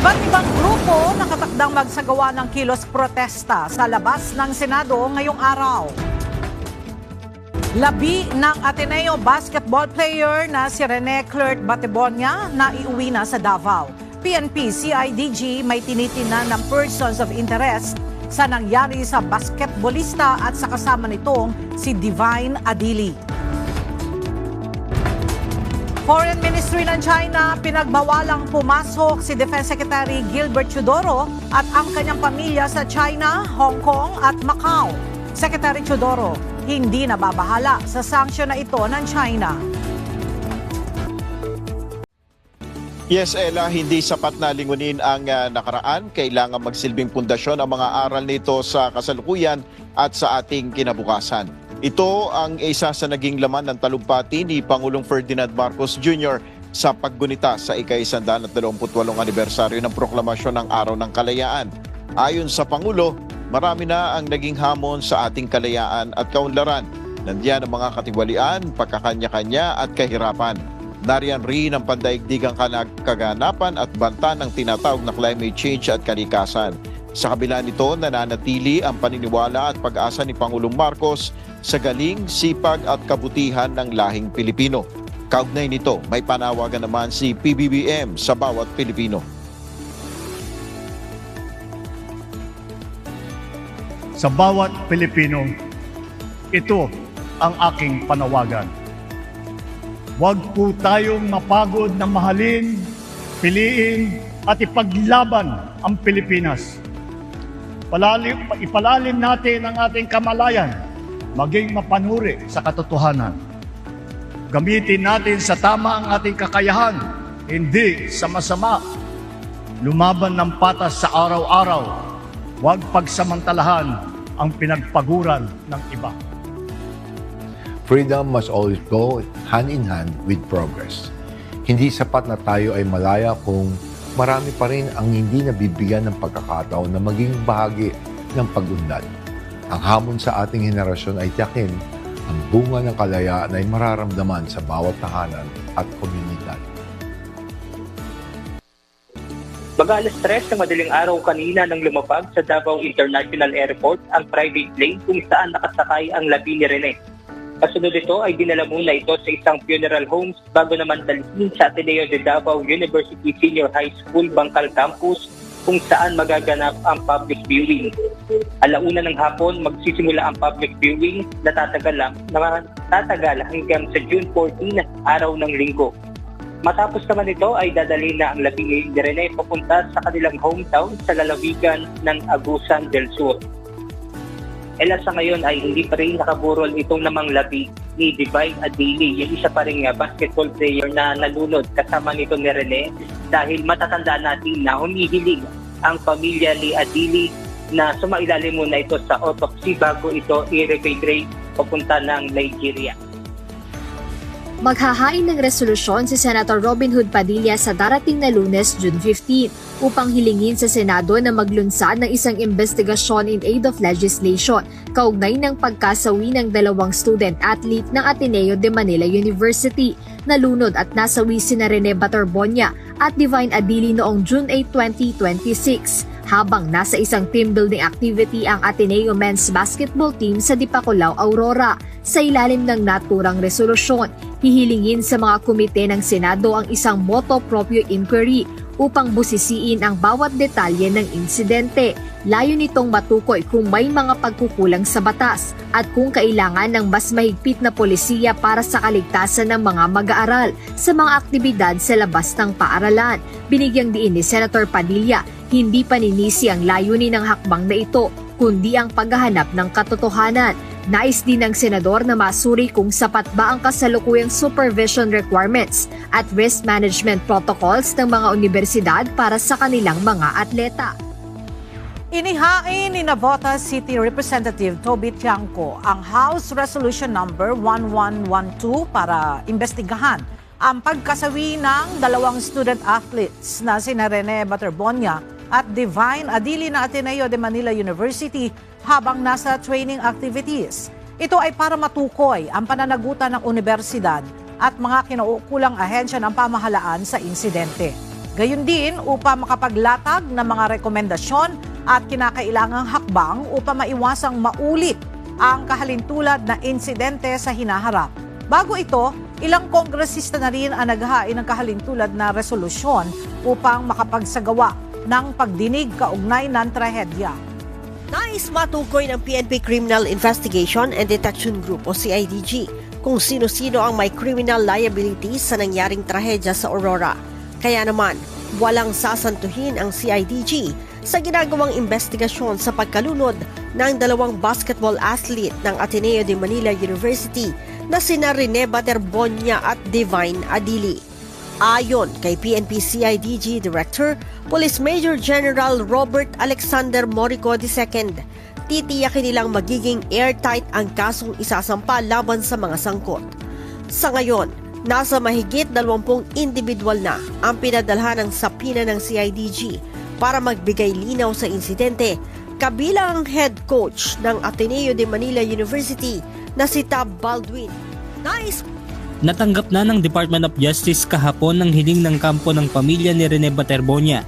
Iba't ibang grupo nakatakdang magsagawa ng kilos protesta sa labas ng Senado ngayong araw. Labi ng Ateneo basketball player na si Rene Clert Batebonia na iuwi na sa Davao. PNP CIDG may tinitinan ng persons of interest sa nangyari sa basketballista at sa kasama nitong si Divine Adili. Foreign Ministry ng China, pinagbawalang pumasok si Defense Secretary Gilbert Teodoro at ang kanyang pamilya sa China, Hong Kong at Macau. Secretary Teodoro, hindi nababahala sa sanksyon na ito ng China. Yes, Ella, hindi sapat na lingunin ang nakaraan. Kailangan magsilbing pundasyon ang mga aral nito sa kasalukuyan at sa ating kinabukasan. Ito ang isa sa naging laman ng talumpati ni Pangulong Ferdinand Marcos Jr. sa paggunita sa ika-128 anibersaryo ng proklamasyon ng Araw ng Kalayaan. Ayon sa Pangulo, marami na ang naging hamon sa ating kalayaan at kaunlaran. Nandiyan ang mga katiwalian, pagkakanya-kanya at kahirapan. Nariyan rin ang pandaigdigang kaganapan at banta ng tinatawag na climate change at kalikasan. Sa kabila nito, nananatili ang paniniwala at pag-asa ni Pangulong Marcos sa galing, sipag at kabutihan ng lahing Pilipino. Kaugnay nito, may panawagan naman si PBBM sa bawat Pilipino. Sa bawat Pilipino, ito ang aking panawagan. Huwag po tayong mapagod na mahalin, piliin at ipaglaban ang Pilipinas. Ipalalim natin ang ating kamalayan, maging mapanuri sa katotohanan. Gamitin natin sa tama ang ating kakayahan, hindi sa masama. Lumaban ng patas sa araw-araw, huwag pagsamantalahan ang pinagpaguran ng iba. Freedom must always go hand in hand with progress. Hindi sapat na tayo ay malaya kung marami pa rin ang hindi nabibigyan ng pagkakataon na maging bahagi ng pag-unlad. Ang hamon sa ating henerasyon ay tiyakin ang bunga ng kalayaan ay mararamdaman sa bawat tahanan at komunidad. Mag-alas 3 ng madaling araw kanina nang lumapag sa Davao International Airport ang private plane kung saan nakasakay ang labi ni Rene. Kasunod ito ay dinala muna ito sa isang funeral homes bago naman dalhin sa Ateneo de Davao University Senior High School Bangkal Campus kung saan magaganap ang public viewing. Alauna ng hapon magsisimula ang public viewing na tatagal hanggang sa June 14, araw ng linggo. Matapos naman ito ay dadalhin na ang labi ni Rene papunta sa kanilang hometown sa lalawigan ng Agusan del Sur. Ela sa ngayon ay hindi pa rin nakaburol itong namang labi ni Divine Adili, yung isa pa rin basketball player na nalunod kasama nito ni Rene dahil matatandaan natin na humihiling ang pamilya ni Adili na sumailalim muna ito sa autopsy bago ito i-repatriate papunta ng Nigeria. Maghahain ng resolusyon si Senator Robin Hood Padilla sa darating na Lunes, June 15, upang hilingin sa Senado na maglunsad ng isang investigasyon in aid of legislation kaugnay ng pagkasawi ng dalawang student-athlete ng Ateneo de Manila University na lunod at nasawi sina Rene Batebonia at Divine Adili noong June 8, 2026. Habang nasa isang team building activity ang Ateneo men's basketball team sa Dipakulaw, Aurora. Sa ilalim ng naturang resolusyon, hihilingin sa mga komite ng Senado ang isang motu proprio inquiry upang busisiin ang bawat detalye ng insidente. Layo nitong matukoy kung may mga pagkukulang sa batas at kung kailangan ng mas mahigpit na polisiya para sa kaligtasan ng mga mag-aaral sa mga aktibidad sa labas ng paaralan. Binigyang diin ni Senator Padilla, hindi paninisi ang layunin ng hakbang na ito, kundi ang paghahanap ng katotohanan. Nais din ng senador na masuri kung sapat ba ang kasalukuyang supervision requirements at risk management protocols ng mga universidad para sa kanilang mga atleta. Inihain ni Navotas City Representative Toby Tiangco ang House Resolution Number 1112 para imbestigahan ang pagkasawi ng dalawang student athletes na sina Rene Batebonia at Divine Adili na Ateneo de Manila University habang nasa training activities. Ito ay para matukoy ang pananagutan ng universidad at mga kinaukulang ahensya ng pamahalaan sa insidente. Gayon din upang makapaglatag ng mga rekomendasyon at kinakailangang hakbang upang maiwasang maulit ang kahalintulad na insidente sa hinaharap. Bago ito, ilang kongresista na rin ang naghahain ng kahalintulad na resolusyon upang makapagsagawa ng pagdinig kaugnay ng trahedya. Nais matukoy ng PNP Criminal Investigation and Detection Group o CIDG kung sino-sino ang may criminal liabilities sa nangyaring trahedya sa Aurora. Kaya naman, walang sasantuhin ang CIDG sa ginagawang investigasyon sa pagkalunod ng 2 basketball athlete ng Ateneo de Manila University na sina Rene Baterbonia at Divine Adili. Ayon kay PNP CIDG Director, Police Major General Robert Alexander Morico II, titiyakin nilang magiging airtight ang kasong isasampa laban sa mga sangkot. Sa ngayon, nasa mahigit 20 individual na ang pinadalhan ng sapina ng CIDG para magbigay linaw sa insidente, kabilang ang head coach ng Ateneo de Manila University na si Tab Baldwin. Natanggap na ng Department of Justice kahapon ng hiling ng kampo ng pamilya ni Rene Baterbonia,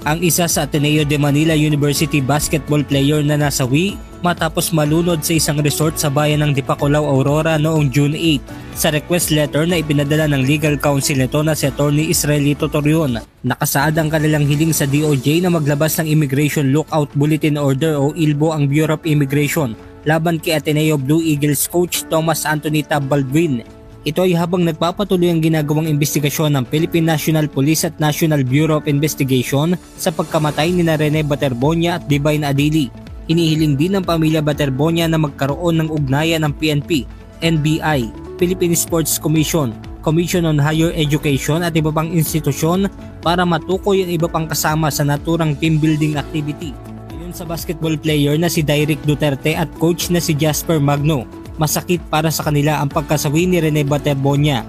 ang isa sa Ateneo de Manila University basketball player na nasawi matapos malunod sa isang resort sa bayan ng Dipaculao, Aurora noong June 8. Sa request letter na ipinadala ng legal counsel nito na si Atty. Israelito Torreon, nakasaad ang kanilang hiling sa DOJ na maglabas ng Immigration Lookout Bulletin Order o ILBO ang Bureau of Immigration laban kay Ateneo Blue Eagles coach Thomas Anthony Tab Baldwin. Ito ay habang nagpapatuloy ang ginagawang investigasyon ng Philippine National Police at National Bureau of Investigation sa pagkamatay ni Rene Baterbonia at Divine Adili. Inihiling din ng pamilya Baterbonia na magkaroon ng ugnayan ng PNP, NBI, Philippine Sports Commission, Commission on Higher Education at iba pang institusyon para matukoy ang iba pang kasama sa naturang team building activity. Ayon sa basketball player na si Derek Duterte at coach na si Jasper Magno, masakit para sa kanila ang pagkasawi ni Rene Baterbonia.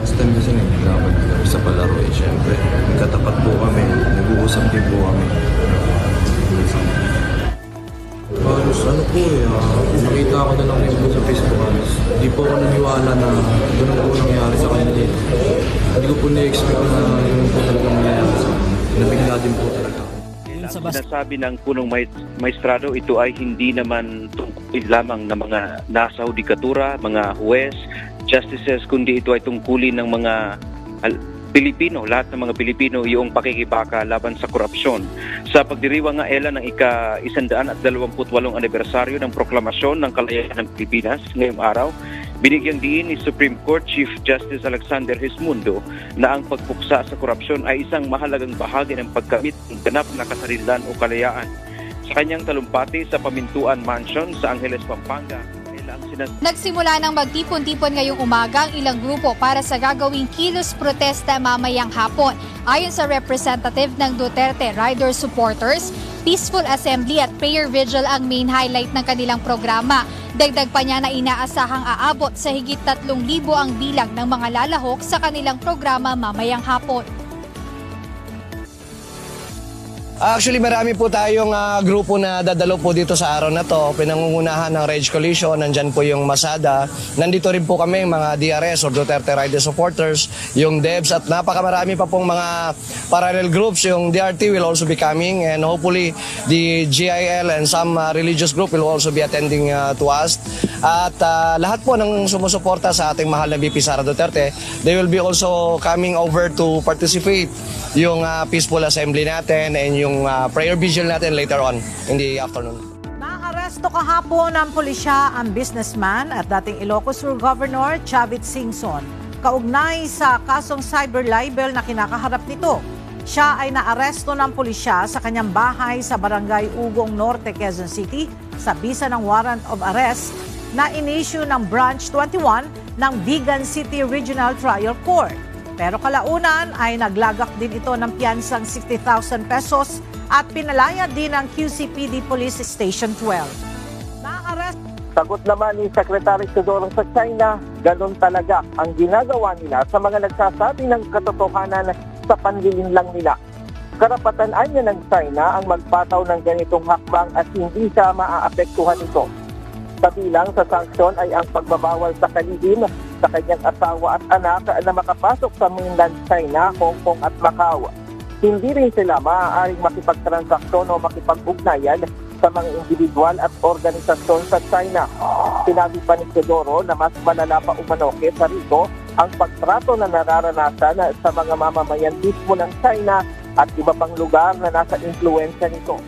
Last time kasi nagkakapag sa palaro syempre. Nagkatapat po kami, nag-uusap din po kami. Halos nakita ko na lang yung sa Facebook halos. Hindi po ako naniwala na gano'n po nangyari sa kanila. Hindi ko po na-expect na yung po talaga mangyayari sa kanila. Nabigla din po talaga. Sinasabi ng punong maestrado, ito ay hindi naman tungkol lamang ng mga nasa hudikatura, mga huwes, justices, kundi ito ay tungkulin ng mga Pilipino, lahat ng mga Pilipino, yung pakikibaka laban sa korupsyon. Sa pagdiriwang nga ng ika-128 anibersaryo ng proklamasyon ng kalayaan ng Pilipinas ngayong araw, binigyang diin ni Supreme Court Chief Justice Alexander Hismundo na ang pagpuksa sa korupsyon ay isang mahalagang bahagi ng pagkamit ng ganap na kasarinlan o kalayaan. Sa kanyang talumpati sa Pamintuan Mansion sa Angeles, Pampanga, nagsimula ng magtipon-tipon ngayong umaga ang ilang grupo para sa gagawing kilos protesta mamayang hapon. Ayon sa representative ng Duterte Rider Supporters, peaceful assembly at prayer vigil ang main highlight ng kanilang programa. Dagdag pa niya na inaasahang aabot sa higit 3,000 ang bilang ng mga lalahok sa kanilang programa mamayang hapon. Actually, marami po tayong grupo na dadalo po dito sa araw na to. Pinangungunahan ng Reg Coalition, nandyan po yung Masada. Nandito rin po kami, mga DRS or Duterte Rider Supporters, yung DEBs at napakamarami pa pong mga parallel groups. Yung DRT will also be coming and hopefully the GIL and some religious group will also be attending to us. At lahat po ng sumusuporta sa ating mahal na VP Sara Duterte, they will be also coming over to participate yung peaceful assembly natin and yung prayer vigil natin later on in the afternoon. Naaresto kahapon ng pulisya ang businessman at dating Ilocos Sur Governor Chavit Singson kaugnay sa kasong cyber libel na kinakaharap nito. Siya ay naaresto ng pulisya sa kanyang bahay sa Barangay Ugong Norte, Quezon City sa bisa ng warrant of arrest na in-issue ng Branch 21 ng Vigan City Regional Trial Court. Pero kalaunan ay naglagak din ito ng piyansang 60,000 pesos at pinalaya din ng QCPD Police Station 12. Sagot naman ni Secretary Teodoro sa China, ganun talaga ang ginagawa nila sa mga nagsasabi ng katotohanan sa panlilinlang nila. Karapatan niya ng China ang magpataw ng ganitong hakbang at hindi siya maaapektuhan ito. Kabilang sa sanksyon ay ang pagbabawal sa kalihim sa kanyang asawa at anak na makapasok sa mainland China, Hong Kong at Macau. hindi rin sila maaaring makipagtransaksyon o makipag-ugnayan sa mga individual at organisasyon sa China. Sinabi pa ni Teodoro na mas malala pa umano kesa rito ang pagtrato na nararanasan sa mga mamamayan mismo ng China at iba pang lugar na nasa impluensya nito.